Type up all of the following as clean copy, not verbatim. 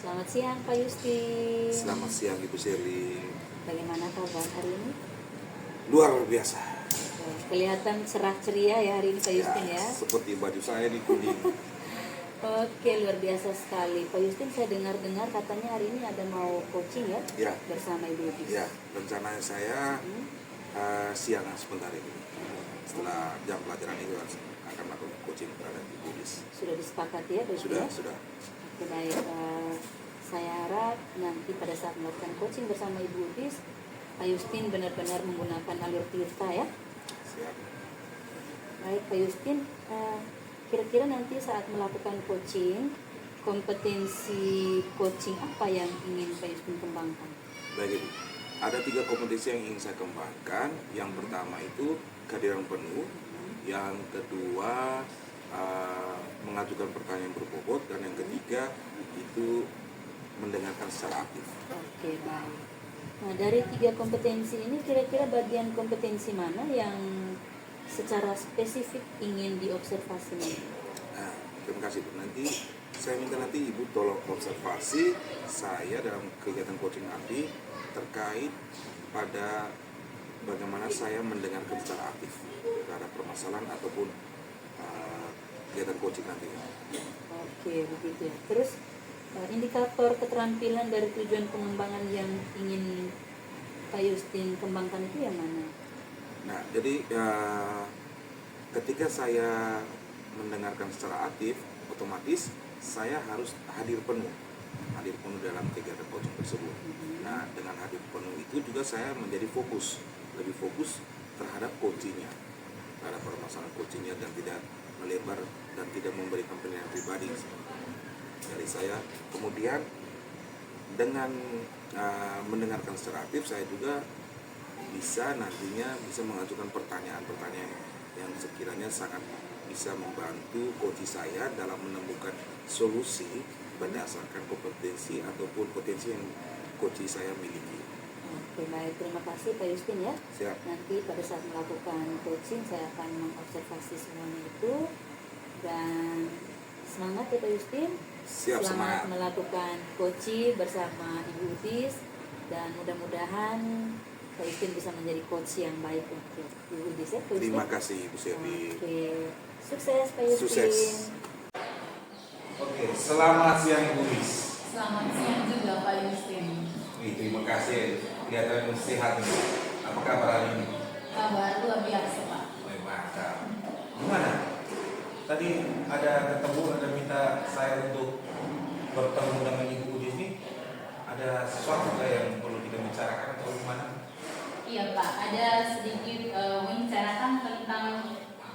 Selamat siang Pak Yustin. Selamat siang Ibu Sherly. Bagaimana kabar hari ini? Luar biasa. Kelihatan cerah ceria ya hari ini Pak Yustin ya. Seperti baju saya di kuning. Oke, luar biasa sekali Pak Yustin. Saya dengar katanya hari ini ada mau coaching ya, Ya. bersama Ibu Udis. Ya, rencananya saya siangan sebentar ini. Setelah jam pelajaran itu akan melakukan coaching terhadap Ibu Udis. Sudah disepakati ya Pak Yustin? Sudah. Oke, baik. Saya harap nanti pada saat melakukan coaching bersama Ibu Udis, Pak Yustin benar-benar menggunakan alur tirta ya. Siap. Baik Pak Yustin, kira-kira nanti saat melakukan coaching, kompetensi coaching apa yang ingin Pak Yustin kembangkan? Baik Ibu. Ada 3 kompetensi yang ingin saya kembangkan. Yang pertama itu kehadiran penuh. Yang kedua mengajukan pertanyaan berbobot, dan yang ketiga itu mendengarkan secara aktif. Oke, baik. Nah, dari 3 kompetensi ini kira-kira bagian kompetensi mana yang secara spesifik ingin diobservasi nih? Nah, terima kasih Bu. Nanti saya minta nanti Ibu tolong observasi saya dalam kegiatan coaching nanti terkait pada bagaimana saya mendengarkan secara aktif terhadap permasalahan ataupun kegiatan coaching nanti. Oke, begitu ya. Terus indikator keterampilan dari tujuan pengembangan yang ingin Pak Yustin kembangkan itu yang mana? Nah, jadi ketika saya mendengarkan secara aktif, otomatis saya harus hadir penuh dalam kegiatan coaching tersebut. Nah, dengan hadir penuh itu juga saya menjadi lebih fokus terhadap coachingnya, terhadap permasalahan coachingnya, dan tidak melebar dan tidak memberikan penilaian pribadi dari saya. Kemudian dengan mendengarkan secara aktif, saya juga nantinya bisa mengajukan pertanyaan-pertanyaan yang sekiranya sangat bisa membantu coach saya dalam menemukan solusi berdasarkan kompetensi ataupun potensi yang coach saya miliki. Oke, baik. Terima kasih Pak Yustin ya. Siap. Nanti pada saat melakukan coaching saya akan mengobservasi semuanya itu, dan semangat ya Pak Yustin. Siap, Selamat semangat. melakukan coaching bersama Ibu Udis, dan mudah-mudahan Pak Yustin bisa menjadi coach yang baik untuk Ibu Udis ya Pak Yustin. Terima kasih Ibu Sherly. Oke, sukses Pak Yustin. Sukses. Oke, selamat siang Ibu Udis. Selamat siang juga Pak Yustin. Terima kasih, kelihatan sehat nih. Apa kabar hari ini? Kabar luar biasa Pak. Mantap. Gimana? Tadi ada minta saya untuk bertemu dengan Ibu Udis nih. Ada sesuatu yang perlu kita bicarakan atau gimana? Iya Pak, ada sedikit membicarakan tentang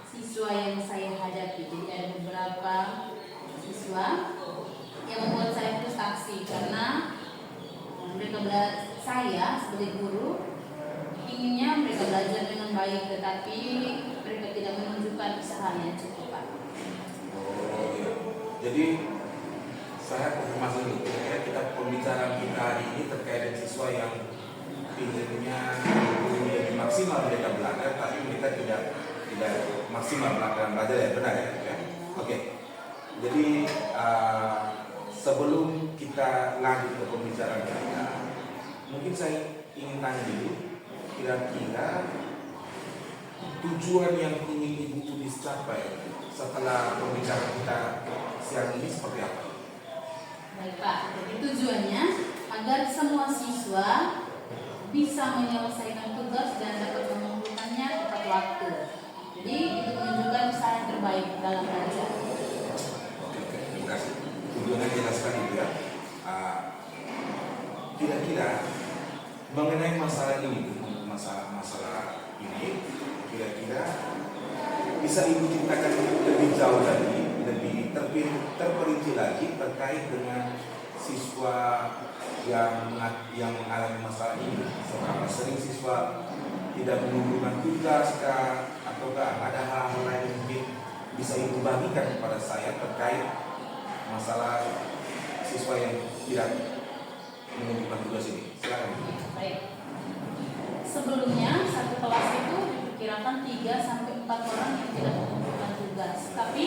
siswa yang saya hadapi. Jadi ada beberapa siswa yang membuat saya frustasi karena saya sebagai guru inginnya mereka belajar dengan baik, tetapi mereka tidak menunjukkan usaha yang cukup Pak. Oh iya. Jadi saya konfirmasi dulu. Ya, pembicaraan kita hari ini terkait dengan siswa yang inginnya lebih maksimal mereka belajar, tapi mereka tidak maksimal melakukan belajar, ya benar ya? Oke. Jadi sebelum kita lanjut ke pembicaraan kita, mungkin saya ingin tanya dulu, kira-kira tujuan yang ingin Ibu Udis capai setelah pembicaraan kita siang ini seperti apa? Baik Pak, jadi tujuannya agar semua siswa bisa menyelesaikan tugas dan dapat mengumpulkannya tepat waktu. Jadi itu menunjukkan usaha yang terbaik dalam belajar. Oke, terima kasih. Tujuannya jelas sekali ya. Kira-kira mengenai masalah ini, masalah ini, kira-kira bisa Ibu ceritakan lebih jauh lagi, lebih terperinci lagi terkait dengan siswa yang mengalami masalah ini. Seberapa sering siswa tidak menunjukkan tugas ataukah ada hal-hal lain yang mungkin bisa Ibu bagikan kepada saya terkait masalah siswa yang tidak menunjukkan tugas ini. Silakan. Baik. Sebelumnya satu kelas itu diperkirakan 3-4 orang yang tidak mengumpulkan tugas. Tapi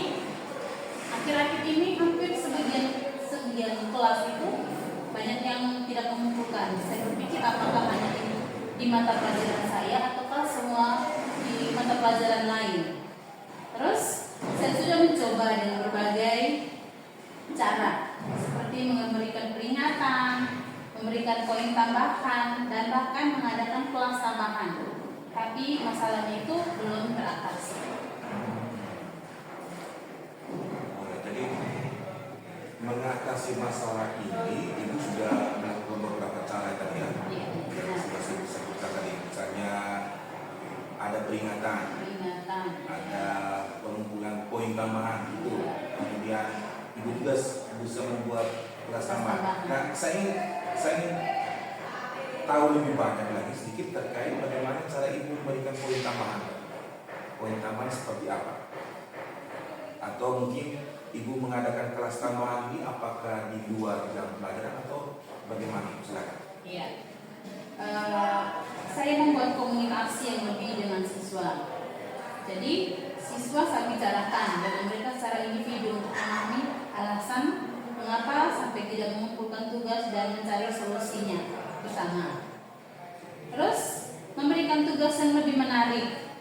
akhir-akhir ini hampir sebagian sebagian kelas itu banyak yang tidak mengumpulkan. Saya berpikir apakah hanya di mata pelajaran saya ataukah semua di mata pelajaran lain. Terus saya sudah mencoba dengan berbagai cara, seperti memberikan peringatan, memberikan poin tambahan, dan bahkan mengadakan kelas tambahan. Tapi masalahnya itu belum teratasi. Jadi mengatasi masalah ini, ibu sudah melakukan beberapa cara tadi ya. Iya, Sudah saya sebutkan tadi, misalnya ada peringatan, ada pengumpulan poin tambahan itu, kemudian ibu juga bisa membuat kelas tambahan. Nah, saya ingin tahu lebih banyak lagi sedikit terkait bagaimana cara ibu memberikan poin tambahan. Poin tambahan seperti apa? Atau mungkin ibu mengadakan kelas tambahan ini apakah di luar jam pelajaran atau bagaimana? Silakan. Iya. Saya membuat komunikasi yang lebih dengan siswa. Jadi siswa saya bicarakan dengan mereka secara individu untuk memahami alasan mengapa sampai tidak mengumpulkan tugas dan mencari solusinya bersama. Terus memberikan tugas yang lebih menarik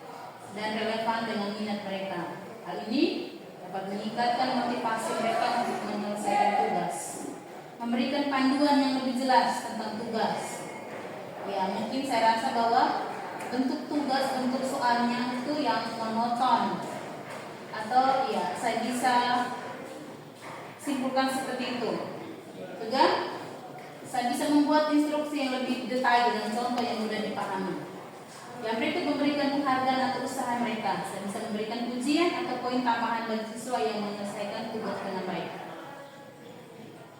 dan relevan dengan minat mereka. Hal ini dapat meningkatkan motivasi mereka untuk menyelesaikan tugas. Memberikan panduan yang lebih jelas tentang tugas. Ya, mungkin saya rasa bahwa bentuk tugas, bentuk soalnya itu yang monoton. Atau ya, saya bisa simpulkan seperti itu. Juga saya bisa membuat instruksi yang lebih detail dengan contoh yang mudah dipahami. Yang berikut memberikan penghargaan atau usaha mereka. Saya bisa memberikan pujian atau poin tambahan bagi siswa yang menyelesaikan tugas dengan baik.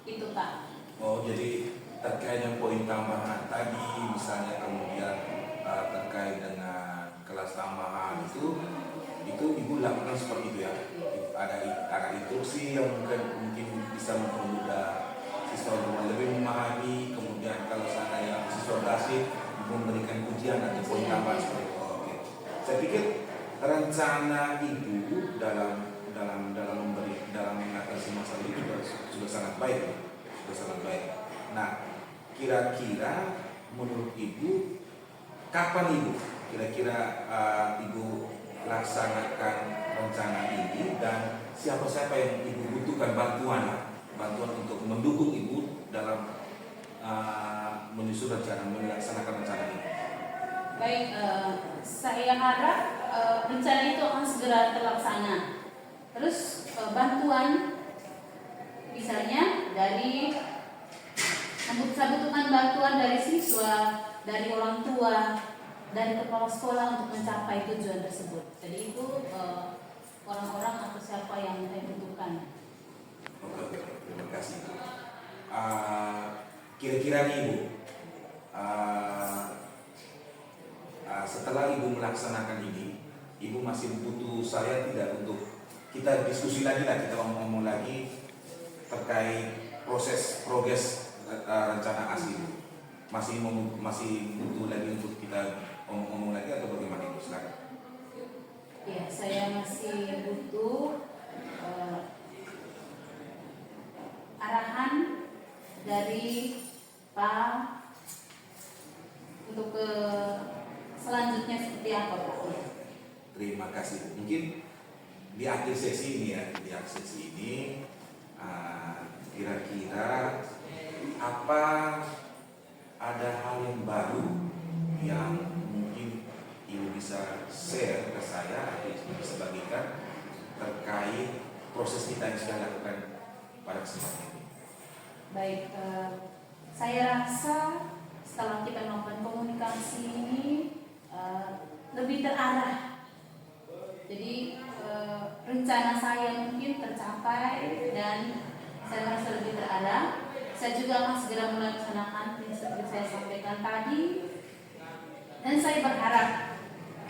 Itu Pak. Oh, jadi terkait dengan poin tambahan tadi, misalnya kemudian terkait dengan kelas tambahan itu ibu lakukan seperti itu ya. Ada instruksi yang mungkin bisa mempermudah siswa lebih memahami. Kemudian kalau seandainya siswa berhasil, ibu memberikan pujian atau poin tambahan seperti itu. Oke. Saya pikir rencana ibu dalam mengatasi masalah itu sudah sangat baik, Nah, kira-kira menurut ibu kapan ibu kira-kira ibu laksanakan rencana ini dan siapa-siapa yang ibu butuhkan bantuan untuk mendukung ibu dalam menyusun rencana, melaksanakan rencana ini? Baik, saya harap rencana itu akan segera terlaksana. Terus bantuan misalnya dari saya butuhkan bantuan dari siswa, dari orang tua, dari kepala sekolah untuk mencapai tujuan tersebut. Jadi itu orang-orang atau siapa yang saya butuhkan. Oke, terima kasih. Kira-kira nih ibu, setelah ibu melaksanakan ini, ibu masih butuh saya tidak untuk kita diskusi lagi lah, kita ngomong lagi terkait progres rencana asli. Masih butuh lagi untuk kita ngomong lagi atau bagaimana ibu? Silakan. Ya, saya masih butuh arahan dari Pak untuk ke selanjutnya seperti apa Pak? Terima kasih. Mungkin di akhir sesi ini kira-kira apa ada hal yang baru yang mungkin ibu bisa share ke saya atau ibu bisa bagikan terkait proses kita yang sudah lakukan pada kesempatan ini? Baik, saya rasa setelah kita melakukan komunikasi ini lebih terarah. Jadi rencana saya mungkin tercapai dan saya merasa lebih terarah. Saya juga akan segera melaksanakan seperti saya sampaikan tadi. Dan saya berharap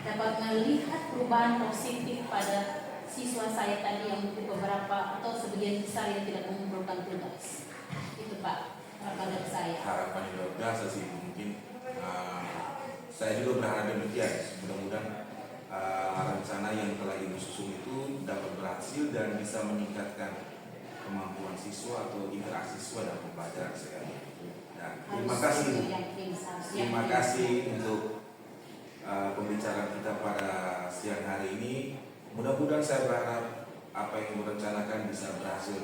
dapat melihat perubahan positif pada siswa saya tadi yang mungkin beberapa atau sebagian besar yang tidak mengumpulkan tugas. Itu Pak, harapan dari saya. Harapan yang luar biasa sih, mungkin saya juga berharap demikian. Mudah-mudahan rencana yang telah ibu susun itu dapat berhasil dan bisa meningkatkan kemampuan siswa atau interaksi siswa dalam pembelajaran saya. Dan terima kasih untuk pembicaraan kita pada siang hari ini. Mudah-mudahan saya berharap apa yang direncanakan bisa berhasil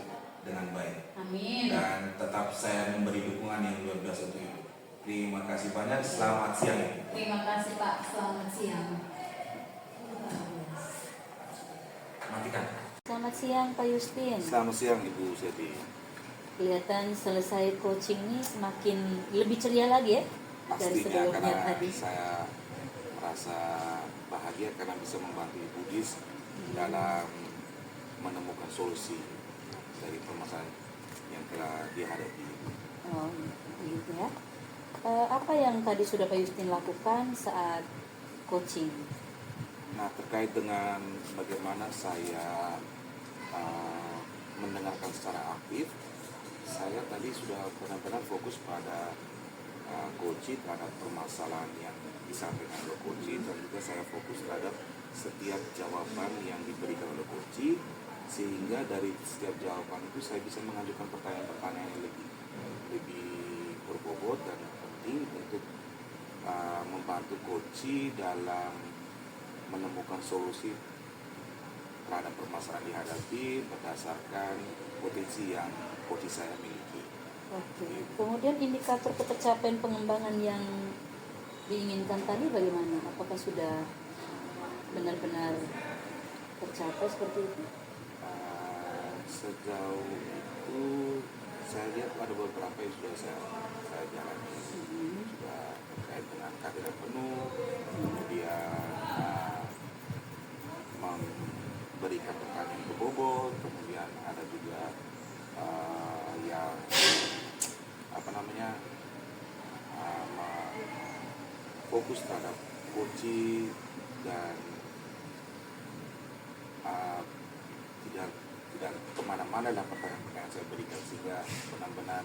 dengan baik. Amin. Dan tetap saya memberi dukungan yang luar biasa untuk itu. Terima kasih banyak. Selamat siang. Terima kasih Pak. Selamat siang. Matikan. Selamat siang Pak Justin. Selamat siang Ibu Sebi. Kelihatan selesai coaching ini semakin lebih ceria lagi ya dari Pastinya sebelumnya karena tadi. saya merasa bahagia karena bisa membantu Ibu Dis dalam menemukan solusi dari permasalahan yang telah dihadapi. Oh, gitu ya. Apa yang tadi sudah Pak Justin lakukan saat coaching? Nah, terkait dengan bagaimana saya mendengarkan secara aktif, saya tadi sudah benar-benar fokus pada coaching terhadap permasalahan yang disampaikan oleh coaching, dan juga saya fokus terhadap setiap jawaban yang diberikan oleh coaching, sehingga dari setiap jawaban itu saya bisa mengajukan pertanyaan-pertanyaan yang lebih berbobot dan penting untuk membantu coaching dalam menemukan solusi terhadap permasalahan dihadapi berdasarkan potensi yang coaching saya miliki. Oke. Kemudian indikator ketercapaian pengembangan yang diinginkan tadi bagaimana? Apakah sudah benar-benar tercapai seperti itu? Sejauh itu saya lihat ada beberapa yang sudah saya jalani, sudah terkait dengan kehadiran penuh, kemudian memberikan pertanyaan berbobot, kemudian ada juga yang fokus terhadap coaching dan tidak kemana-mana dalam pertanyaan-pertanyaan saya berikan, sehingga benar-benar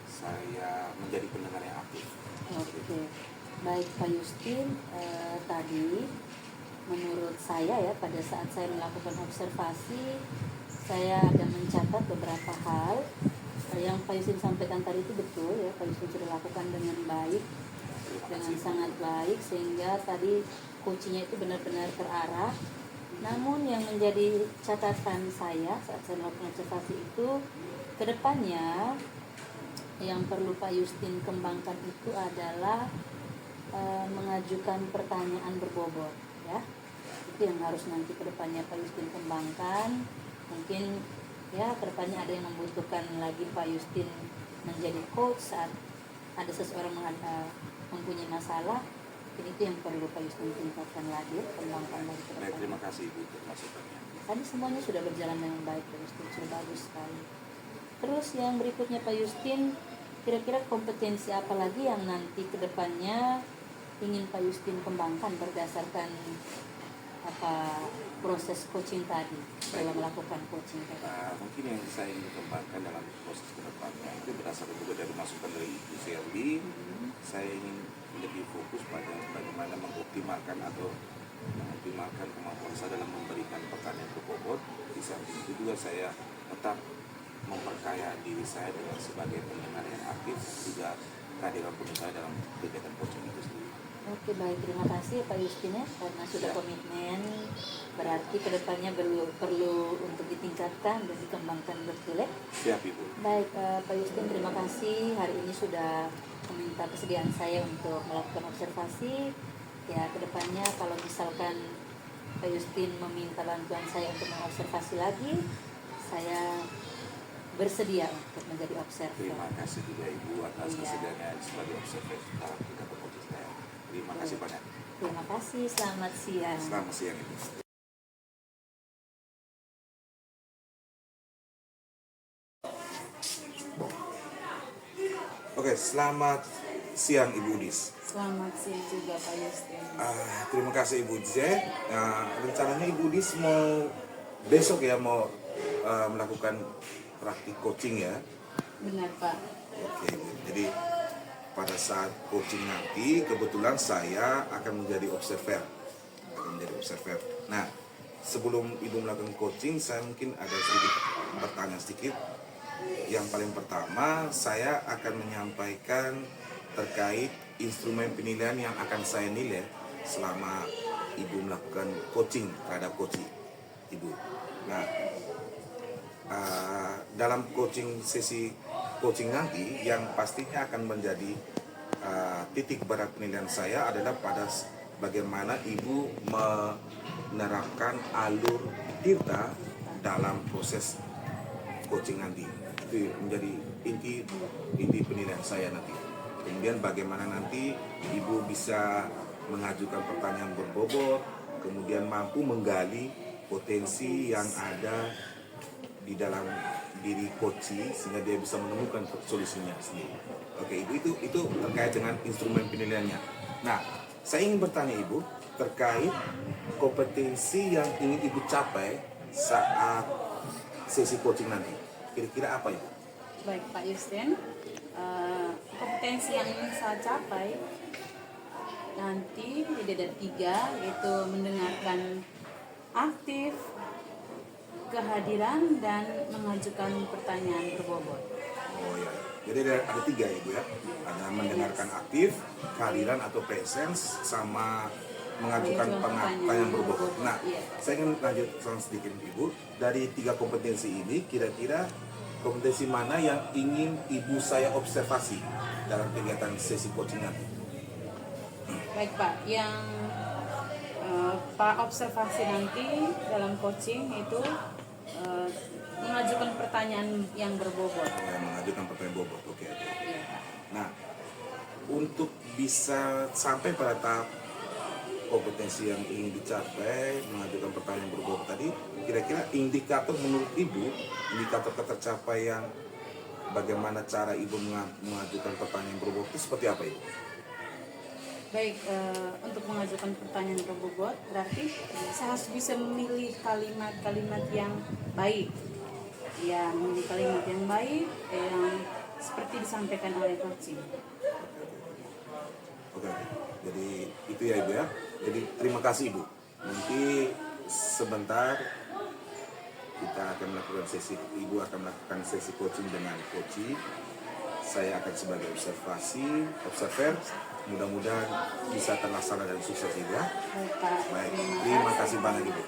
saya menjadi pendengar yang aktif. Oke, baik Pak Justin, tadi menurut saya ya pada saat saya melakukan observasi, saya ada mencatat beberapa hal yang Pak Justin sampaikan tadi itu betul ya. Pak Justin sudah lakukan dengan baik, dengan sangat baik, sehingga tadi coachingnya itu benar-benar terarah. Namun yang menjadi catatan saya saat saya melakukan observasi itu, kedepannya yang perlu Pak Justin kembangkan itu adalah mengajukan pertanyaan berbobot ya. Itu yang harus nanti kedepannya Pak Justin kembangkan. Mungkin ya kedepannya ada yang membutuhkan lagi Pak Justin menjadi coach saat ada seseorang mempunyai masalah. Jadi itu yang perlu Pak Justin tingkatkan lagi, kembangkan lagi ke depan. Terima kasih Ibu untuk masukannya. Tadi semuanya sudah berjalan dengan baik Pak Justin, sudah bagus sekali. Terus yang berikutnya Pak Justin, kira-kira kompetensi apa lagi yang nanti ke depannya ingin Pak Justin kembangkan berdasarkan proses coaching tadi dalam melakukan coaching tadi? Mungkin yang saya ingin kembangkan dalam proses kedepannya itu berdasarkan juga dari masukan dari Ibu Selby. Saya ingin lebih fokus pada bagaimana mengoptimalkan kemampuan saya dalam memberikan pertanyaan berbobot. Di samping itu juga saya tetap memperkaya diri saya dengan sebagai pendengar yang aktif, juga kehadiran penuh saya dalam kegiatan coaching itu sendiri. Oke, baik, terima kasih Pak Justin ya, karena sudah komitmen. Berarti kedepannya perlu untuk ditingkatkan dan dikembangkan betul ya. Siap Ibu. Baik Pak Justin, terima kasih hari ini sudah meminta kesediaan saya untuk melakukan observasi. Ya, kedepannya kalau misalkan Pak Justin meminta bantuan saya untuk mengobservasi lagi, saya bersedia untuk menjadi observer. Terima kasih juga Ibu atas kesediaannya sebagai observer dalam kegiatan coaching saya. Terima kasih banyak. Terima kasih, selamat siang. Selamat siang Ibu. Oke, selamat siang Ibu Dis. Selamat siang juga Pak Justin. Terima kasih Ibu Dis. Rencananya Ibu Dis mau besok ya mau melakukan praktik coaching ya. Benar Pak. Oke, jadi pada saat coaching nanti kebetulan saya akan menjadi observer. Nah, sebelum Ibu melakukan coaching, saya mungkin ada sedikit bertanya sedikit. Yang paling pertama, saya akan menyampaikan terkait instrumen penilaian yang akan saya nilai selama Ibu melakukan coaching terhadap coaching Ibu. Nah, dalam sesi coaching nanti, yang pastinya akan menjadi titik berat penilaian saya adalah pada bagaimana Ibu menerapkan alur Tirta dalam proses coaching nanti. Itu menjadi inti penilaian saya nanti. Kemudian bagaimana nanti Ibu bisa mengajukan pertanyaan berbobot, kemudian mampu menggali potensi yang ada di dalam diri coachee sehingga dia bisa menemukan solusinya sendiri. Oke, itu terkait dengan instrumen penilaiannya. Nah, saya ingin bertanya Ibu terkait kompetensi yang ingin Ibu capai saat sesi coaching nanti. Kira-kira apa Ibu? Baik Pak Justin, kompetensi yang ingin saya capai nanti di DD 3 yaitu mendengarkan aktif, kehadiran, dan mengajukan pertanyaan berbobot. Oh ya, jadi ada 3 Ibu ya. Ada mendengarkan aktif, kehadiran atau presence, sama mengajukan pertanyaan berbobot. Nah, saya ingin lanjutkan sedikit Ibu. Dari 3 kompetensi ini, kira-kira kompetensi mana yang ingin Ibu saya observasi dalam kegiatan sesi coaching nanti? Baik Pak, yang Pak observasi nanti dalam coaching itu mengajukan pertanyaan yang berbobot. Mengajukan pertanyaan bobot, oke. Iya, Pak. Nah, untuk bisa sampai pada tahap kompetensi yang ingin dicapai, mengajukan pertanyaan berbobot tadi, kira-kira indikator menurut Ibu, indikator ketercapaian bagaimana cara Ibu mengajukan pertanyaan berbobot itu seperti apa Ibu? Baik, untuk mengajukan pertanyaan berbobot berarti saya harus bisa memilih kalimat-kalimat yang baik. Ya, memilih kalimat yang baik yang seperti disampaikan oleh coaching. Oke, jadi itu ya Ibu ya. Jadi terima kasih Ibu. Nanti sebentar kita akan melakukan sesi, Ibu akan melakukan sesi coaching dengan coachee. Saya akan sebagai observer. Mudah-mudahan bisa terlaksana dan sukses juga. Baik, terima kasih banyak Ibu.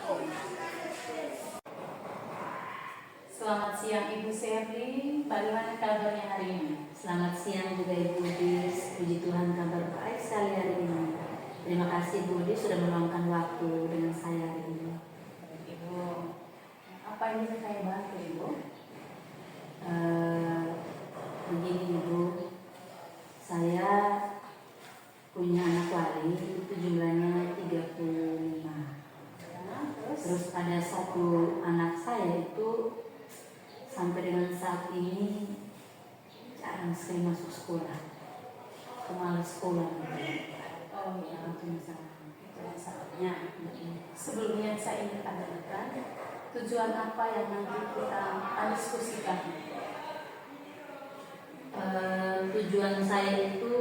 Selamat siang Ibu Serli, bagaimana kabarnya hari ini? Selamat siang juga Ibu Udis, puji Tuhan kabar baik sekali hari ini. Terima kasih Bu Udis sudah meluangkan waktu dengan saya hari ini. Ibu, apa yang bisa saya bantu Ibu? Begini Ibu, saya punya anak wali itu jumlahnya 35. Terus ada satu anak saya itu sampai dengan saat ini jarang sekali masuk sekolah, kemalas sekolah. Oh ya, Itu masalahnya. Sebelumnya saya ingin tanyakan tujuan apa yang nanti kita akan diskusikan. Tujuan saya itu,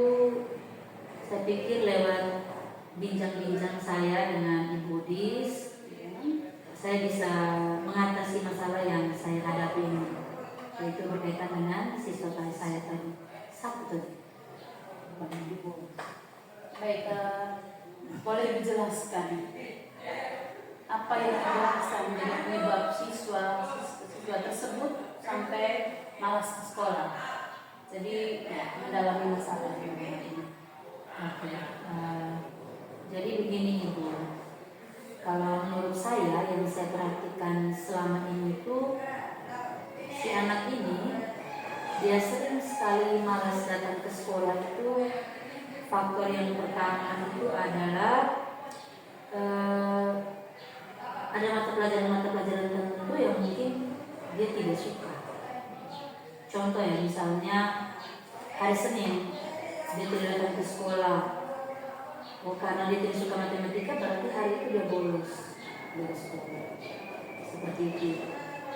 saya pikir lewat bincang-bincang saya dengan Ibu Dis, saya bisa mengatasi masalah yang saya hadapi ini, yaitu berkaitan dengan siswa saya tadi. Satu. Baik, boleh dijelaskan apa yang dirasa menjadi penyebab siswa tersebut sampai malas ke sekolah. Jadi mendalami masalah ini. Oke. Jadi begini Ibu, kalau menurut saya yang saya perhatikan selama ini itu si anak ini dia sering sekali malas datang ke sekolah. Itu faktor yang pertama itu adalah ada mata pelajaran tertentu yang mungkin dia tidak suka. Contoh ya, misalnya hari Senin dia tidak datang ke sekolah. Oh, karena dia tidak suka matematika, berarti hari itu dia bolos dari sekolah. Seperti itu.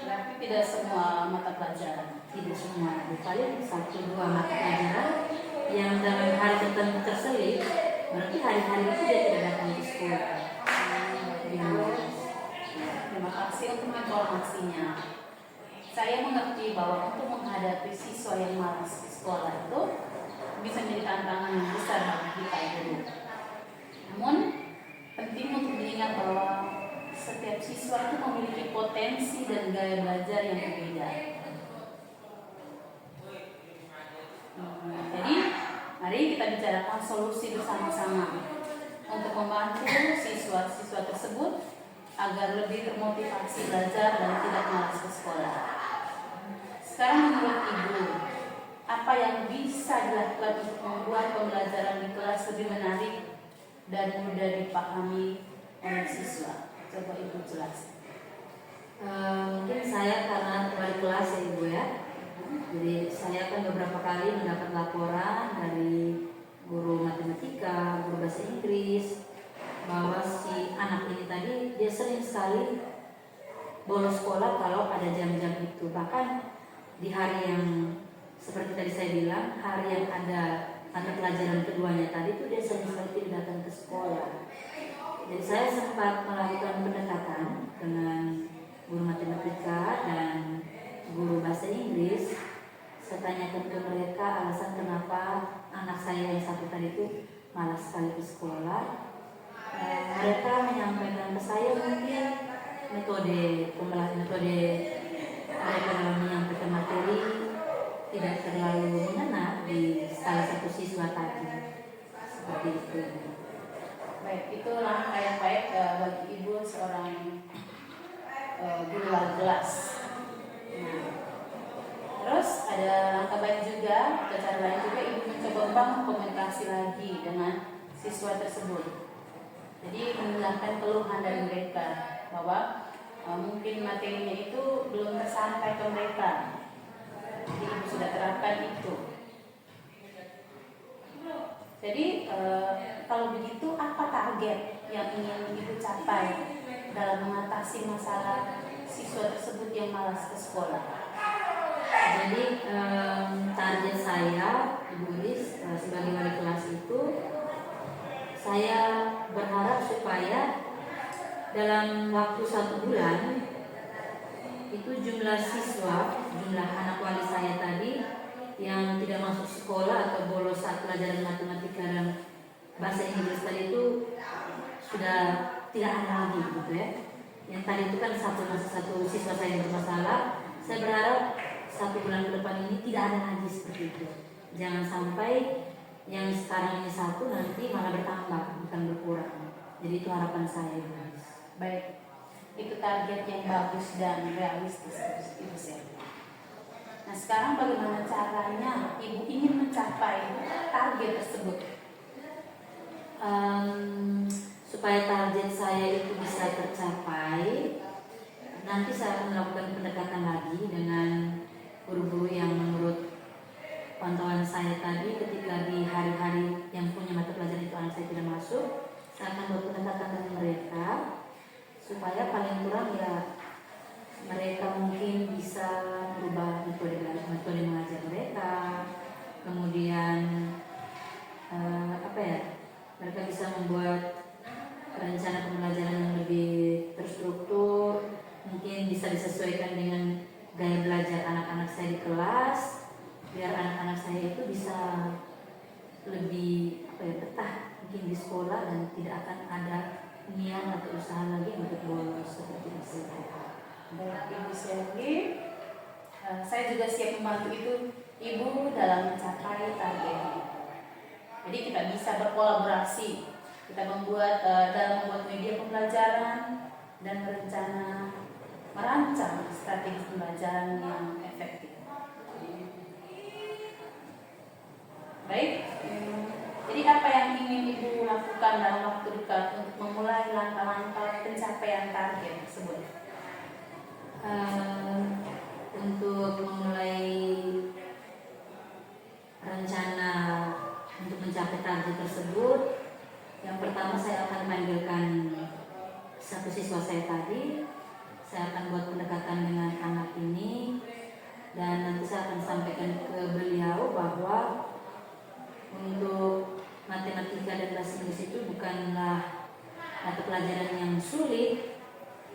Berarti tidak semua mata pelajaran. Tidak semua, paling 1-2 mata pelajaran yang dalam hari tertentu terselip, berarti hari-hari itu dia tidak datang ke sekolah. saya mengerti bahwa untuk menghadapi siswa yang malas di sekolah itu bisa menjadi tantangan yang besar bagi kita guru. Namun penting untuk diingat bahwa setiap siswa itu memiliki potensi dan gaya belajar yang berbeda. Jadi mari kita bicarakan solusi bersama-sama untuk membantu siswa-siswa tersebut agar lebih termotivasi belajar dan tidak malas ke sekolah. Sekarang menurut Ibu, apa yang bisa dilakukan untuk membuat pembelajaran di kelas lebih menarik dan mudah dipahami oleh siswa? Coba Ibu jelaskan. Mungkin saya karena wali kelas ya Ibu ya. Jadi saya kan beberapa kali mendapat laporan dari guru matematika, guru bahasa Inggris, bahwa si anak ini tadi dia sering sekali bolos sekolah kalau ada jam-jam itu. Bahkan di hari yang seperti tadi saya bilang, hari yang ada mata pelajaran keduanya tadi itu dia sering sekali tidak datang ke sekolah. Jadi saya sempat melakukan pendekatan dengan guru matematika dan guru bahasa Inggris. Saya tanyakan ke mereka alasan kenapa anak saya yang satu tadi itu malas sekali ke sekolah. Mereka menyampaikan ke saya mungkin metode mereka dalam menyampaikan materi tidak terlalu mengena di salah satu siswa tadi. Seperti itu. Baik, itu langkah yang baik bagi Ibu seorang guru wali kelas. Nah, terus ada langkah baik juga, atau cara lain juga Ibu mencoba membangun komunikasi lagi dengan siswa tersebut. Jadi mendengarkan keluhan dari mereka bahwa mungkin materinya itu belum tersampai ke mereka. Jadi Ibu sudah terapkan itu. Jadi kalau begitu apa target yang ingin Ibu capai dalam mengatasi masalah siswa tersebut yang malas ke sekolah? Jadi target saya Ibu Lis sebagai wali kelas itu, saya berharap supaya dalam waktu 1 bulan itu jumlah siswa, jumlah anak wali saya tadi yang tidak masuk sekolah atau bolos saat pelajaran matematika dan bahasa Inggris tadi itu sudah tidak ada lagi gitu ya. Yang tadi itu kan satu siswa saya yang bermasalah. Saya berharap 1 bulan ke depan ini tidak ada lagi seperti itu. Jangan sampai yang sekarang ini 1 nanti malah bertambah bukan berkurang. Jadi itu harapan saya. Baik, itu target yang bagus dan realistis Ibu share. Nah sekarang bagaimana caranya Ibu ingin mencapai target tersebut? Supaya target saya itu bisa tercapai, nanti saya akan melakukan pendekatan lagi dengan guru-guru yang menurut pantauan saya tadi, ketika di hari-hari yang punya mata pelajaran itu anak saya tidak masuk, saya akan buat pendekatan dengan mereka supaya paling kurang ya mereka mungkin bisa merubah metode mengajar mereka, kemudian mereka bisa membuat rencana pembelajaran yang lebih terstruktur, mungkin bisa disesuaikan dengan gaya belajar anak-anak saya di kelas, biar anak-anak saya itu bisa lebih betah mungkin di sekolah dan tidak akan ada niat atau usaha lagi untuk bolos seperti itu. Baik Ibu Shelly, saya juga siap membantu Ibu dalam mencapai target. Jadi kita bisa berkolaborasi, kita dalam membuat media pembelajaran dan merancang strategi pembelajaran yang efektif. Baik, jadi apa yang ingin Ibu lakukan dalam waktu dekat untuk memulai langkah-langkah pencapaian target tersebut? Untuk memulai rencana untuk mencapai target tersebut, yang pertama saya akan panggilkan satu siswa saya tadi. Saya akan buat pendekatan dengan anak ini dan nanti saya akan sampaikan ke beliau bahwa untuk matematika dan bahasa Inggris itu bukanlah mata pelajaran yang sulit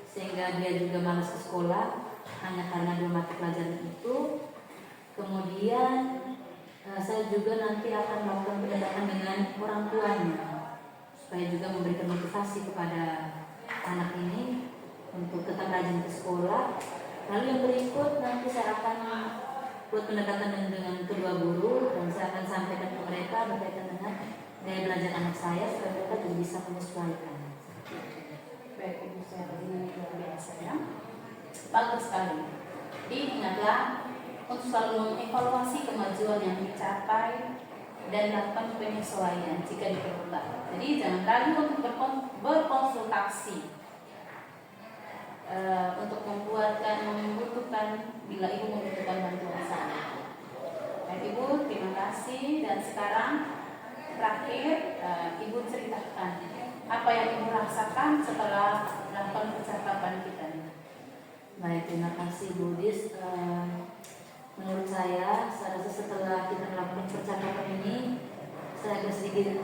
sehingga dia juga malas ke sekolah, hanya karena 2 mata pelajaran itu. Kemudian saya juga nanti akan melakukan pendekatan dengan orang tuanya supaya juga memberikan motivasi kepada anak ini untuk tetap rajin ke sekolah. Lalu yang berikut nanti saya akan buat pendekatan dengan kedua guru dan saya akan sampaikan ke mereka berkaitan dengan gaya belajar anak saya supaya mereka juga bisa menyesuaikan. Baik, Ibu Sherly, luar biasa ya. Bagus sekali. Jadi ingatlah untuk selalu mengevaluasi kemajuan yang dicapai dan lakukan penyesuaian jika diperlukan. Jadi jangan ragu untuk berkonsultasi untuk membutuhkan bila Ibu membutuhkan bantuan saya. Baik Ibu, terima kasih. Dan sekarang terakhir Ibu ceritakan apa yang Ibu rasakan setelah melakukan percakapan kita. Baik, terima kasih Bu Dis. Menurut saya rasa setelah kita melakukan percakapan ini, saya agak sedikit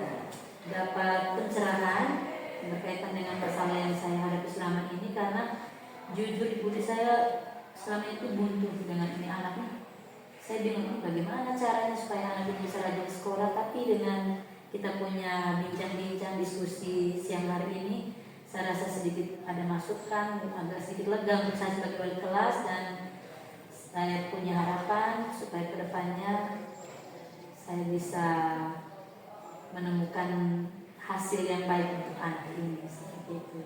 dapat pencerahan berkaitan dengan masalah yang saya hadapi selama ini, karena jujur Ibu Dis, saya selama itu buntu dengan ini anaknya. Saya bingung bagaimana caranya supaya anak ini bisa rajin sekolah, tapi dengan kita punya bincang-bincang diskusi siang hari ini, saya rasa sedikit ada masukan, agak sedikit lega untuk saya sebagai wali kelas, dan saya punya harapan supaya kedepannya saya bisa menemukan hasil yang baik untuk anak ini, seperti itu.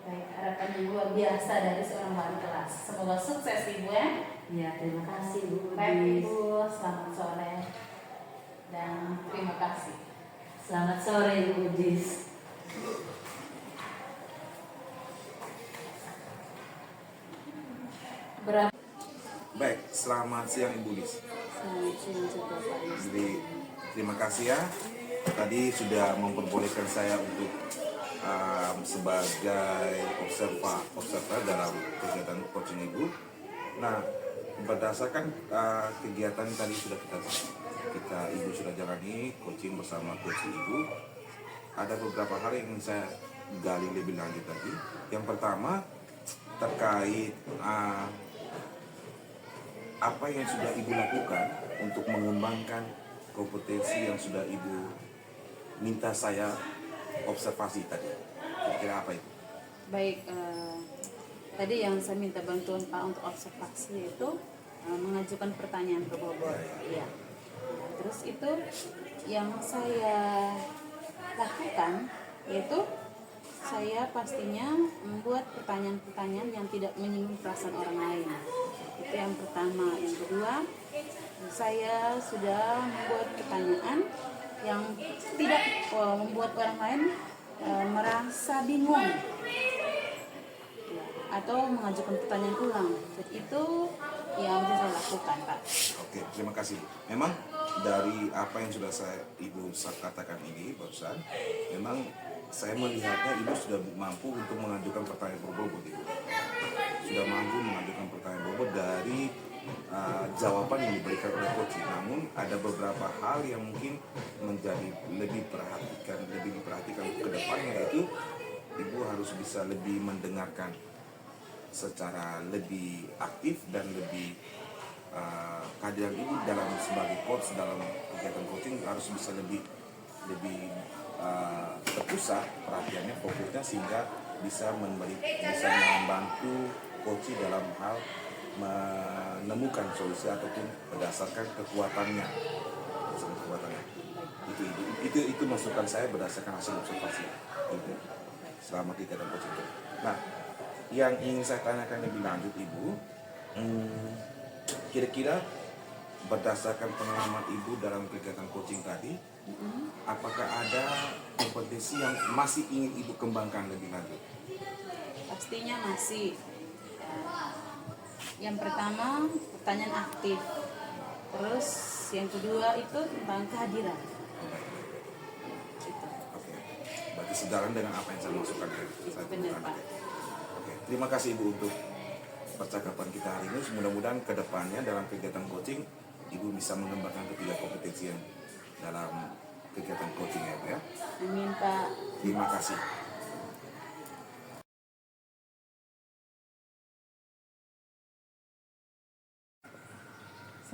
Baik, harapan yang luar biasa dari seorang wali kelas. Semoga sukses Ibu ya. Ya, terima kasih Bu. Baik Ibu, selamat sore dan terima kasih. Selamat sore Bu Dis. Berapa? Baik, selamat siang Ibu Dis. Selamat siang Bapak Dis. Jadi terima kasih ya. Tadi sudah memperbolehkan saya untuk sebagai observer dalam kegiatan coaching Ibu. Nah, berdasarkan kegiatan tadi sudah Ibu sudah jalani coaching bersama coach Ibu, ada beberapa hal yang ingin saya gali lebih lanjut lagi. Yang pertama terkait apa yang sudah Ibu lakukan untuk mengembangkan kompetensi yang sudah Ibu minta saya observasi tadi. Kira-kira apa itu? Baik, tadi yang saya minta bantuan Pak untuk observasi itu mengajukan pertanyaan ke Bobot. Iya. Terus itu yang saya lakukan yaitu saya pastinya membuat pertanyaan-pertanyaan yang tidak menyinggung perasaan orang lain. Itu yang pertama. Yang kedua, saya sudah membuat pertanyaan yang tidak membuat orang lain merasa bingung atau mengajukan pertanyaan ulang. Jadi itu yang bisa saya lakukan, Pak. Oke, terima kasih. Memang dari apa yang sudah Ibu katakan ini barusan, memang saya melihatnya Ibu sudah mampu untuk mengajukan pertanyaan berbobot, Ibu. Sudah mampu mengajukan pertanyaan berbobot dari jawaban yang diberikan oleh coach. Namun ada beberapa hal yang mungkin menjadi lebih diperhatikan ke depannya, yaitu Ibu harus bisa lebih mendengarkan secara lebih aktif dan lebih kehadiran Ibu dalam sebagai coach dalam kegiatan coaching harus bisa lebih terpusat perhatiannya, fokusnya, sehingga bisa membantu coach dalam hal menemukan solusi ataupun berdasarkan kekuatannya. Itu masukan saya berdasarkan hasil observasi Ibu selama kegiatan coaching. Nah, yang ingin saya tanyakan lebih lanjut Ibu, kira-kira berdasarkan pengalaman Ibu dalam kegiatan coaching tadi, apakah ada kompetensi yang masih ingin Ibu kembangkan lebih lanjut? Pastinya masih. Yang pertama, pertanyaan aktif. Terus yang kedua itu tentang kehadiran. Oke. Berarti sejalan dengan apa yang saya masukkan ya? Benar, Pak. Oke. Terima kasih Ibu untuk percakapan kita hari ini. Mudah-mudahan ke depannya dalam kegiatan coaching Ibu bisa mengembangkan ketiga kompetensi yang dalam kegiatan coaching ya. Amin, Pak. Terima kasih.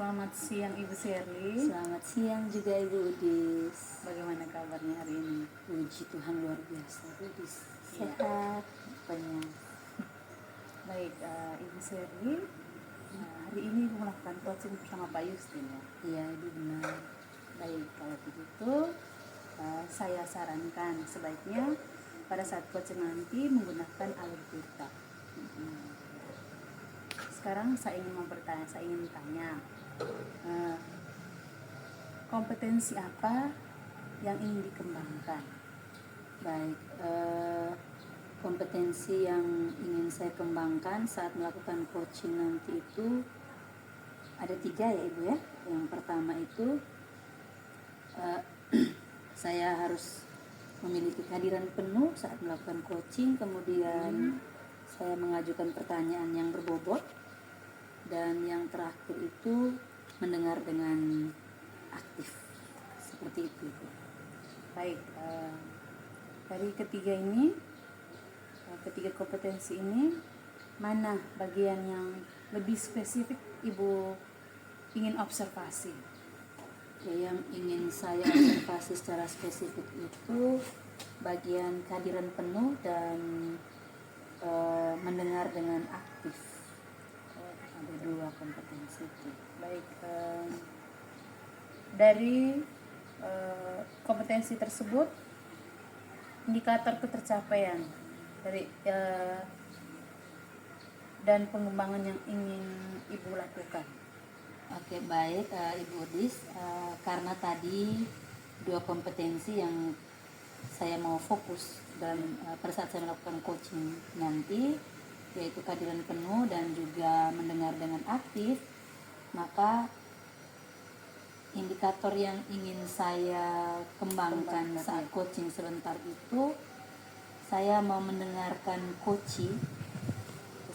Selamat siang Ibu Sherly. Selamat siang juga Ibu Udis. Bagaimana kabarnya hari ini? Puji Tuhan luar biasa Udis. Iya. Sehat pokoknya. Baik, Ibu Sherly, hari ini Ibu melakukan coaching bersama Pak Yustin ya? Iya Ibu benar. Baik, kalau begitu saya sarankan sebaiknya pada saat coaching nanti menggunakan Alkitab. Sekarang saya ingin tanya, kompetensi apa yang ingin dikembangkan? Baik, kompetensi yang ingin saya kembangkan saat melakukan coaching nanti itu ada 3 ya Ibu ya. Yang pertama itu saya harus memiliki kehadiran penuh saat melakukan coaching, kemudian saya mengajukan pertanyaan yang berbobot, dan yang terakhir itu mendengar dengan aktif, seperti itu. Baik, dari ketiga kompetensi ini, mana bagian yang lebih spesifik Ibu ingin observasi? Yang ingin saya observasi secara spesifik itu bagian kehadiran penuh dan mendengar dengan aktif. Ada 2 kompetensi itu. Baik, dari kompetensi tersebut, indikator ketercapaian dari dan pengembangan yang ingin Ibu lakukan. Oke, baik Ibu Udis, karena tadi 2 kompetensi yang saya mau fokus dalam pada saat saya melakukan coaching nanti, yaitu kehadiran penuh dan juga mendengar dengan aktif, maka indikator yang ingin saya kembangkan saat coaching sebentar itu, saya mau mendengarkan coaching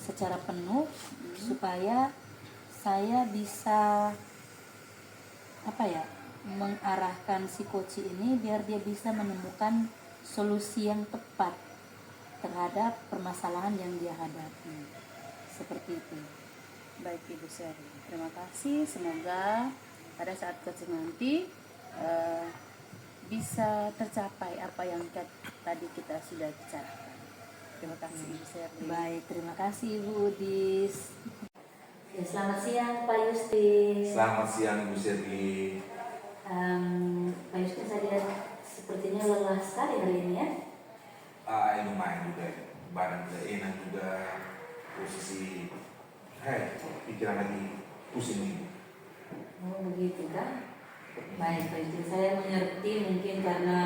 secara penuh supaya saya bisa mengarahkan si coach ini biar dia bisa menemukan solusi yang tepat terhadap permasalahan yang dia hadapi. Seperti itu. Baik Ibu Sherly, terima kasih. Semoga pada saat coaching nanti bisa tercapai apa yang tadi kita sudah bicarakan. Terima kasih Ibu Sherly. Baik, terima kasih Ibu Udis. Ya, selamat siang Pak Yustin. Selamat siang Ibu Sherly. Pak Yustin, saya lihat sepertinya lelah sekali hari ini ya. Lumayan juga, badan juga enak juga, posisi pikiran lagi pusing nih. Oh begitu kan. Baik Pak Yustin, saya mengerti mungkin karena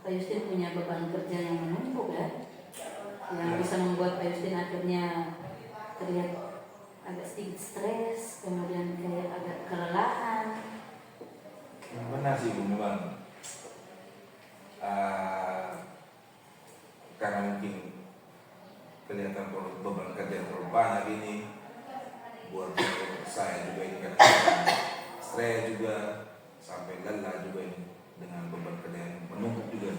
Pak Yustin punya beban kerja yang menumpuk ya, yang bisa membuat Pak Yustin akhirnya terlihat agak sedikit stres, kemudian kayak agak kelelahan. Benar sih Bu, memang karena mungkin kelihatan beban kerja terlalu banyak ini, buat saya juga ini kan stres juga, sampai lelah juga ini dengan beban kerja yang menumpuk juga.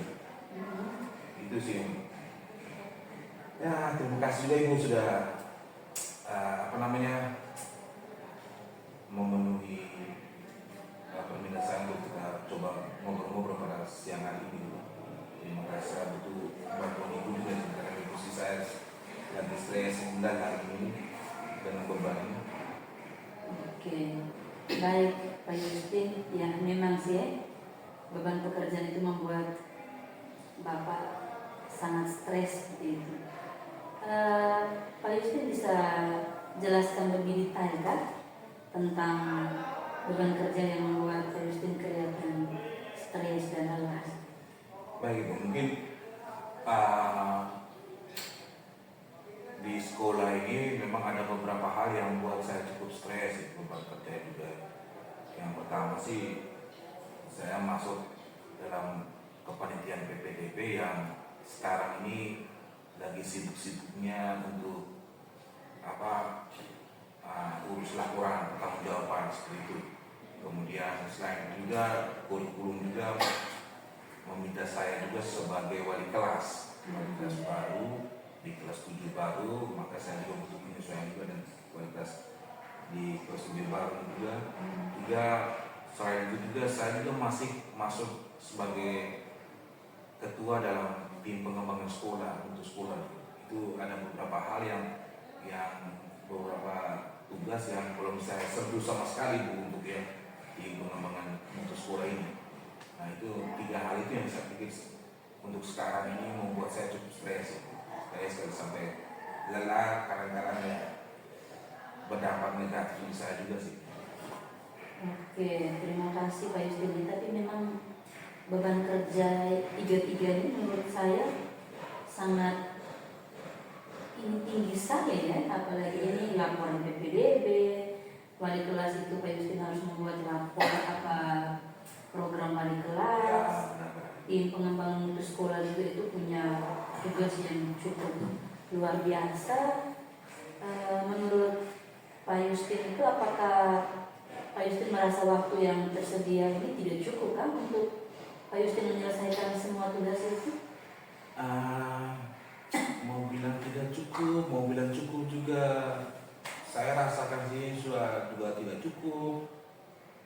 Itu sih. Ya, terima kasih juga Ibu sudah memenuhi permintaan saya untuk kita coba ngobrol-ngobrol pada siang hari ini. Terima kasih, saya butuh bantuan Ibu juga karena posisi saya lagi stres dan hari ini dengan beban ini. Oke, baik Pak Yustin, ya memang sih ya, beban pekerjaan itu membuat Bapak sangat stres seperti itu. Pak Yustin bisa jelaskan lebih detail kan tentang beban kerja yang membuat Pak Yustin kelihatan stres dan lelah? Baik Ibu, mungkin di sekolah ini memang ada beberapa hal yang membuat saya cukup stres, beban kerja juga. Yang pertama sih, saya masuk dalam kepanitiaan PPDB yang sekarang ini lagi sibuk-sibuknya untuk urus laporan pertanggungjawaban seperti itu. Kemudian selain itu juga kurikulum juga meminta saya juga sebagai wali kelas baru di kelas 7 baru, maka saya juga butuh penyesuaian juga dengan wali kelas di Kosmetik Baru juga. Selain itu juga saya juga masih masuk sebagai ketua dalam tim pengembangan sekolah untuk sekolah. Itu ada beberapa hal yang beberapa tugas yang belum saya sentuh sama sekali Bu untuk yang di pengembangan untuk sekolah ini. Nah itu 3 hal itu yang saya pikir untuk sekarang ini membuat saya cukup stres sampai lelah, kadang-kadang ya berdampak negatif di saya juga sih. Oke, terima kasih Pak Yustin. Tapi memang beban kerja 3 ini menurut saya sangat tinggi sekali ya. Apalagi ini laporan PPDB, wali kelas itu Pak Yustin harus membuat lapor program wali kelas. Tim pengembangan mutu sekolah itu punya tugas yang cukup luar biasa. Menurut Pak Yustin itu apakah Pak Yustin merasa waktu yang tersedia ini tidak cukup kan untuk Pak Yustin menyelesaikan semua tugas itu? Mau bilang tidak cukup, mau bilang cukup juga. Saya rasakan sih sudah juga tidak cukup.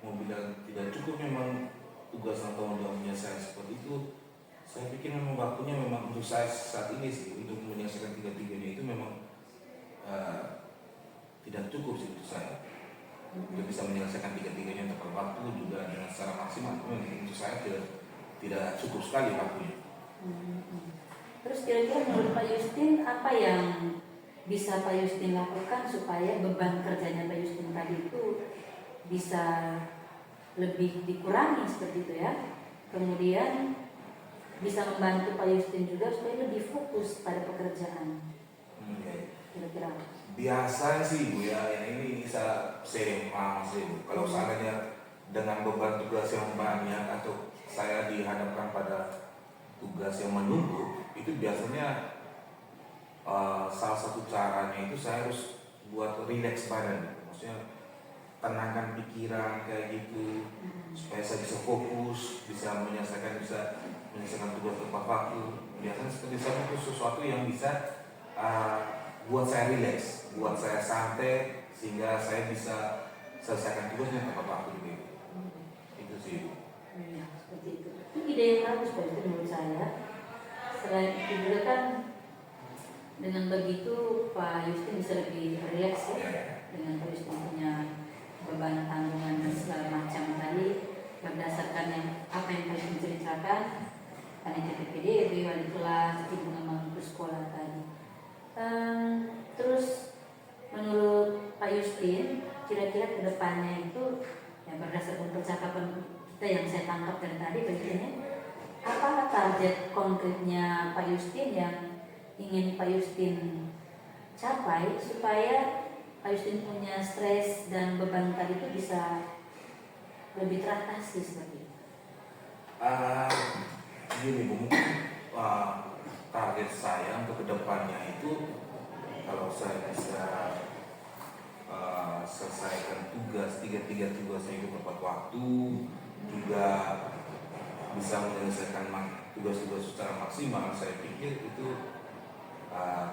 Mau bilang tidak cukup memang tugas dan tanggung jawabnya saya seperti itu. Saya pikir memang waktunya memang untuk saya saat ini sih untuk menyelesaikan 3-3-nya itu memang tidak cukup sih untuk saya. Untuk bisa menyelesaikan 3-3-nya tepat waktu juga dengan secara maksimal. Untuk saya tidak cukup sekali waktunya. Terus kira-kira menurut Pak Yustin apa yang bisa Pak Yustin lakukan supaya beban kerjanya Pak Yustin tadi itu bisa lebih dikurangi seperti itu ya? Kemudian bisa membantu Pak Yustin juga supaya lebih fokus pada pekerjaan. Kira-kira biasanya sih Bu ya, yang ini saya sering sih Bu. Kalau seandainya dengan beban tugas yang banyak atau saya dihadapkan pada tugas yang menumpuk, itu biasanya salah satu caranya itu saya harus buat relax badan, maksudnya tenangkan pikiran kayak gitu, supaya saya bisa fokus, bisa menyelesaikan tugas tepat waktu. Biasanya seperti saya itu sesuatu yang bisa buat saya relax, buat saya santai, sehingga saya bisa selesaikan tugasnya tepat waktu gitu. Itu sih. ya, seperti itu. Itu ide yang bagus Pak Yustin menurut saya. Selain itu juga kan dengan begitu Pak Yustin bisa lebih rileks ya. Dengan Pak Yustin punya beban tanggungan dan segala macam tadi berdasarkan apa yang Pak Yustin ceritakan, panitia PPDB, wali kelas, tim pengembangan sekolah tadi. Terus menurut Pak Yustin, kira-kira kedepannya itu ya berdasarkan percakapan kita yang saya tangkap dari tadi begini, apa target konkretnya Pak Yustin yang ingin Pak Yustin capai supaya Pak Yustin punya stres dan beban tadi itu bisa lebih teratasi seperti itu? Gini Bu, target saya untuk kedepannya itu kalau saya bisa selesaikan tugas 3 tugasnya itu tepat waktu, juga bisa menyelesaikan tugas-tugas secara maksimal, saya pikir itu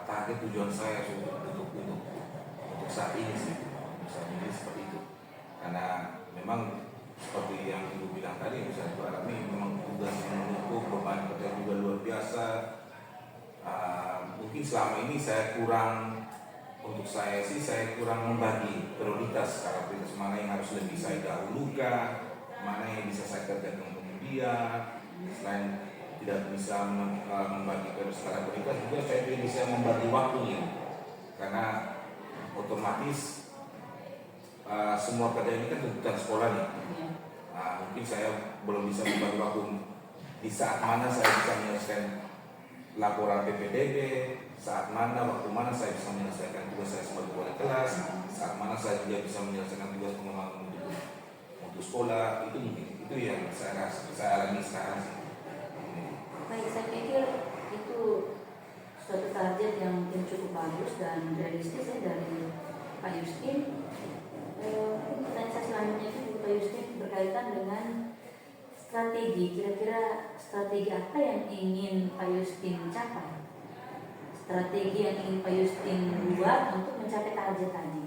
target tujuan saya untuk saat ini sih, saat ini seperti itu. Karena memang seperti yang Ibu bilang tadi, bisa Ibu alami memang tugas yang menumpuk, beban kerja juga luar biasa. Mungkin selama ini saya kurang membagi prioritas mana yang harus lebih saya dahulukan, mana yang bisa saya kerjakan kemudian. Selain tidak bisa membagi prioritas juga saya tidak bisa membagi waktunya, karena otomatis semua kerja ini kan tuntutan sekolah nih. Mungkin saya belum bisa membagi waktu di saat mana saya bisa menyelesaikan laporan PPDB, saat mana, waktu mana saya bisa menyelesaikan tugas saya sebagai wali kelas, saat mana saya juga bisa menyelesaikan tugas pengembangan untuk sekolah. Itu mungkin itu yang saya alami sekarang. Baik, saya pikir itu suatu target yang mungkin cukup bagus dan realistis ya dari Pak Yustin. Pertanyaan saya selanjutnya itu Pak Yustin berkaitan dengan strategi. Kira-kira strategi apa yang ingin Pak Yustin capai? Strategi yang ingin Pak Yustin buat untuk mencapai target tadi?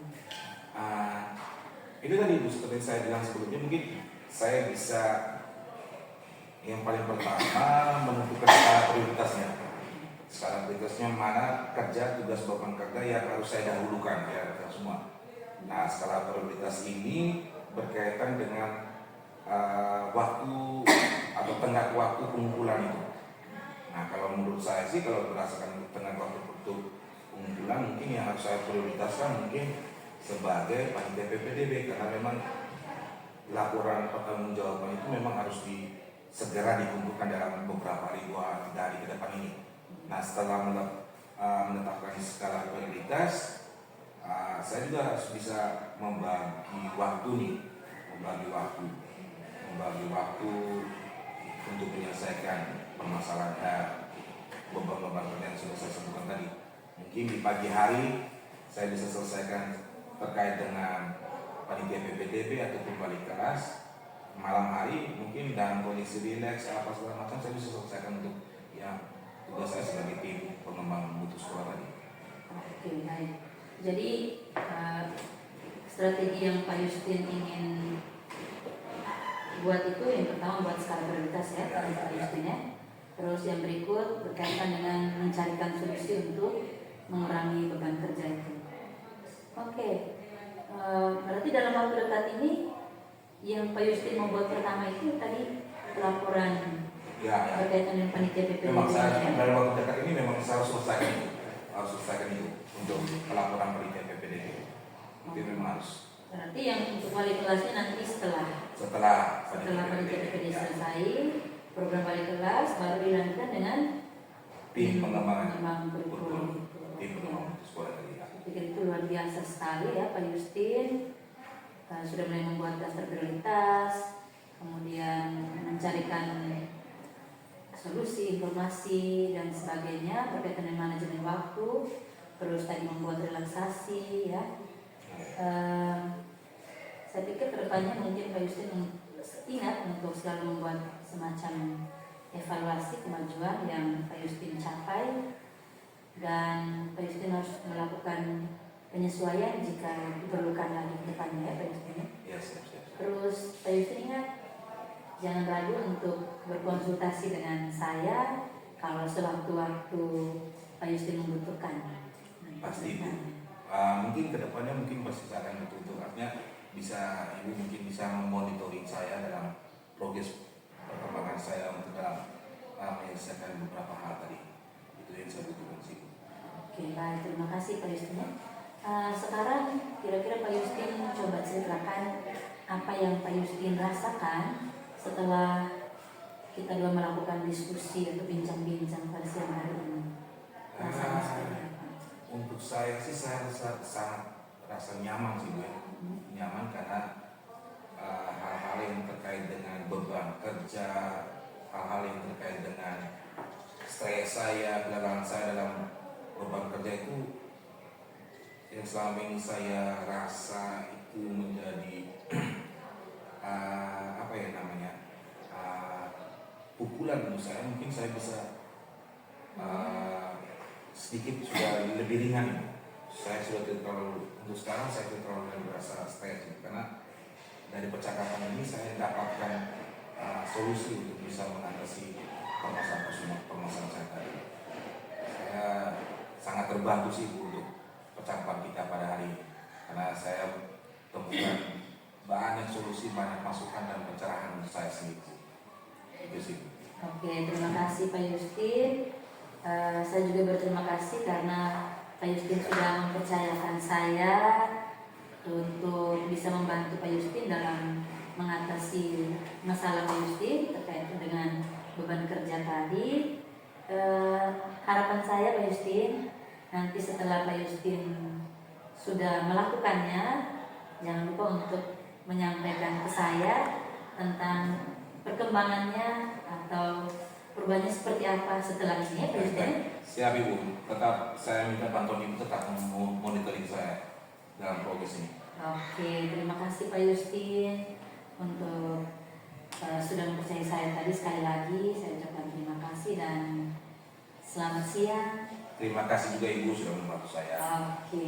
Itu tadi Bu, seperti saya bilang sebelumnya, mungkin saya bisa yang paling pertama menentukan skala prioritasnya. Skala prioritasnya mana kerja, tugas beban kerja yang harus saya dahulukan ya semua. Nah, skala prioritas ini berkaitan dengan waktu atau tenggat waktu pengumpulan itu. Nah, kalau menurut saya sih, kalau berdasarkan tenggat waktu pengumpulan, mungkin yang harus saya prioritaskan mungkin sebagai panitia PPDB, karena memang laporan pertanggungjawaban itu memang harus segera dikumpulkan dalam beberapa hari, 2-3 hari ke depan ini. Nah, setelah menetapkan skala prioritas, saya juga harus bisa membagi waktu untuk menyelesaikan permasalahan beban-beban kerja yang sudah saya sebutkan tadi. Mungkin di pagi hari saya bisa selesaikan terkait dengan panitia PPDB ataupun balik kelas. Malam hari mungkin dalam kondisi rileks apa segala macam saya bisa selesaikan untuk ya tugas saya sebagai tim pengembang mutu sekolah tadi. Oke, baik. Jadi strategi yang Pak Justin ingin buat itu yang pertama buat skala prioritas ya, Pak Justin ya. Terus yang berikut berkaitan dengan mencarikan solusi untuk mengurangi beban kerja itu. Oke, berarti dalam waktu dekat ini yang Pak Justin membuat pertama itu tadi laporan berkaitan dengan panitia PPDB. Memang saya dalam waktu dekat ini memang saya harus selesaikan itu untuk pelaporan panitia PPDB. Itu memang harus. Berarti yang untuk wali kelasnya nanti setelah panitia PPDB selesai, program wali kelas baru dilanjutkan dengan tim pengembangan kurikulum. Tim pengembangan sekolah tadi. Saya pikir itu luar biasa sekali ya Pak Justin. Sudah mulai membuat daftar prioritas, kemudian mencarikan solusi, informasi dan sebagainya berkaitan dengan manajemen waktu, terus tadi membuat relaksasi ya. Saya pikir kedepannya mungkin Pak Justin ingat untuk selalu membuat semacam evaluasi kemajuan yang Pak Justin capai, dan Pak Justin harus melakukan penyesuaian jika diperlukan lagi ke depannya ya Pak Justin. Yes. Terus Pak Justin ingat, jangan ragu untuk berkonsultasi dengan saya kalau sewaktu-waktu Pak Justin membutuhkan. Pasti Bu. Mungkin kedepannya mungkin pasti akan betul-betul, artinya Ibu mungkin bisa memonitoring saya dalam progres perkembangan saya untuk dalam menyelesaikan beberapa hal tadi. Itu yang saya butuhkan sih. Oke, baik, terima kasih Pak Justin. Sekarang kira-kira Pak Justin coba ceritakan apa yang Pak Justin rasakan setelah kita dua melakukan diskusi atau bincang-bincang pada siang hari ini. Rasanya seperti apa? Untuk saya sih saya sangat rasa nyaman sih Bu. Nyaman karena hal-hal yang terkait dengan beban kerja, hal-hal yang terkait dengan stres saya, kegagalan saya dalam beban kerja itu yang selama ini saya rasa itu menjadi pukulan untuk saya. Mungkin saya bisa sedikit sudah lebih ringan. Saya sudah tidak terlalu, untuk sekarang saya tidak terlalu merasa stres karena dari percakapan ini saya dapatkan solusi untuk bisa mengatasi permasalahan saya tadi. Saya sangat terbantu sih Bu untuk percakapan kita pada hari ini, karena saya temukan banyak solusi, banyak masukan dan pencerahan untuk saya sendiri. Itu sih. Oke, terima kasih Pak Justin. Saya juga berterima kasih karena Pak Justin sudah mempercayakan saya untuk bisa membantu Pak Justin dalam mengatasi masalah Pak Justin terkait dengan beban kerja tadi. Harapan saya Pak Justin, nanti setelah Pak Justin sudah melakukannya, jangan lupa untuk menyampaikan ke saya tentang perkembangannya atau perubahannya seperti apa setelah ini ya Pak Justin. Siap Ibu, tetap saya minta bantuan Ibu tetap monitoring saya dalam progres ini. Oke, terima kasih Pak Justin untuk sudah mempercayai saya tadi. Sekali lagi saya ucapkan terima kasih dan selamat siang. Terima kasih juga Ibu sudah membantu saya. Oke.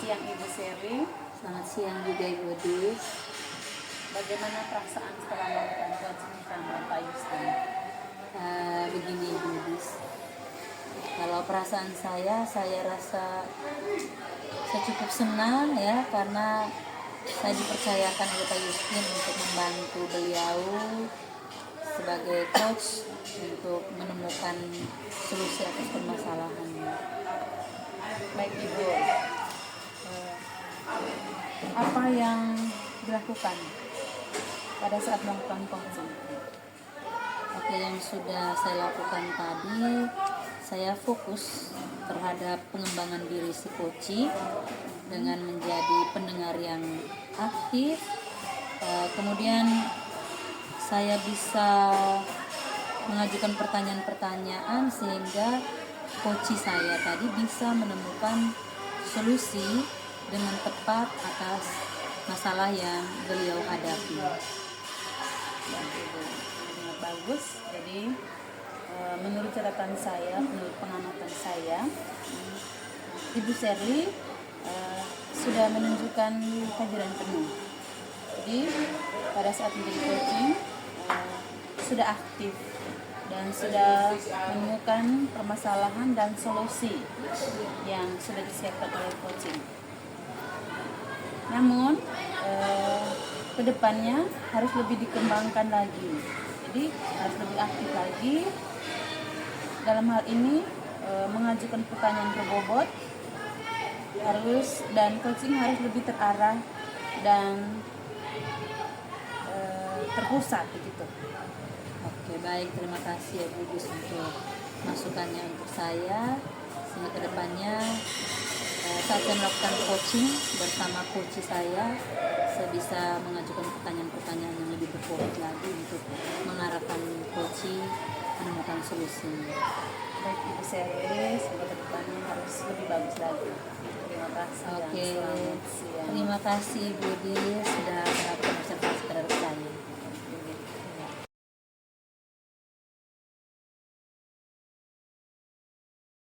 siang Ibu Sherly. Selamat siang juga Ibu Dis. Bagaimana perasaan setelah melakukan coaching sama Pak Yustin? Begini Ibu Dis. Kalau perasaan saya rasa saya cukup senang ya, karena saya dipercayakan oleh Pak Yustin untuk membantu beliau sebagai coach untuk menemukan solusi atas permasalahannya. Baik Ibu, apa yang dilakukan pada saat melakukan coaching? Oke, yang sudah saya lakukan tadi, saya fokus terhadap pengembangan diri si coach dengan menjadi pendengar yang aktif. Kemudian saya bisa mengajukan pertanyaan-pertanyaan sehingga coach saya tadi bisa menemukan solusi dengan tepat atas masalah yang beliau hadapi. Ya, Ibu, sangat bagus. Jadi menurut catatan saya, menurut pengamatan saya, Ibu Sherly sudah menunjukkan kehadiran penuh. Jadi pada saat menjadi coaching sudah aktif dan sudah menemukan permasalahan dan solusi yang sudah disiapkan oleh coaching. Namun kedepannya harus lebih dikembangkan lagi. Jadi harus lebih aktif lagi. Dalam hal ini mengajukan pertanyaan berbobot dan coaching harus lebih terarah dan terpusat begitu. Oke, baik, terima kasih ya Bu Dis untuk masukannya untuk saya, sehingga kedepannya saat saya melakukan coaching bersama coach saya bisa mengajukan pertanyaan-pertanyaan yang lebih berbobot lagi untuk mengarahkan coach menemukan solusi. Baik Ibu Sherly, semoga kedepannya harus lebih bagus lagi. Terima kasih. Oke, Dan selamat siang. terima kasih Bu Dis.